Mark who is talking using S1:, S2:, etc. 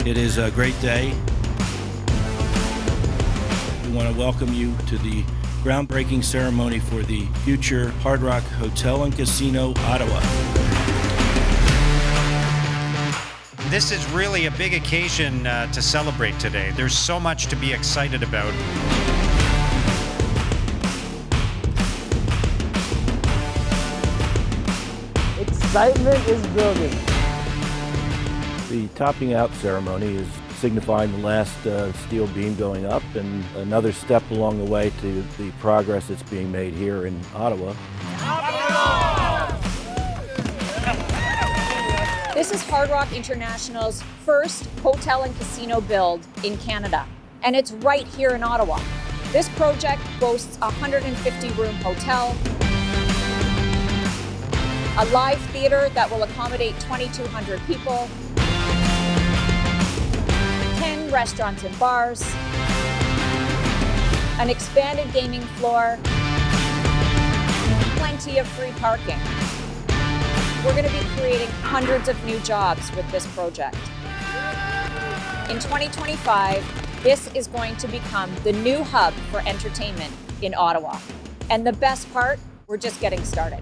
S1: It is a great day. We want to welcome you to the groundbreaking ceremony for the future Hard Rock Hotel and Casino, Ottawa.
S2: This is really a big occasion to celebrate today. There's so much to be excited about.
S3: Excitement is building.
S1: The topping out ceremony is signifying the last steel beam going up and another step along the way to the progress that's being made here in Ottawa.
S4: This is Hard Rock International's first hotel and casino build in Canada, and it's right here in Ottawa. This project boasts a 150-room hotel, a live theater that will accommodate 2,200 people, 10 restaurants and bars, an expanded gaming floor, plenty of free parking. We're going to be creating hundreds of new jobs with this project. In 2025, this is going to become the new hub for entertainment in Ottawa. And the best part, we're just getting started.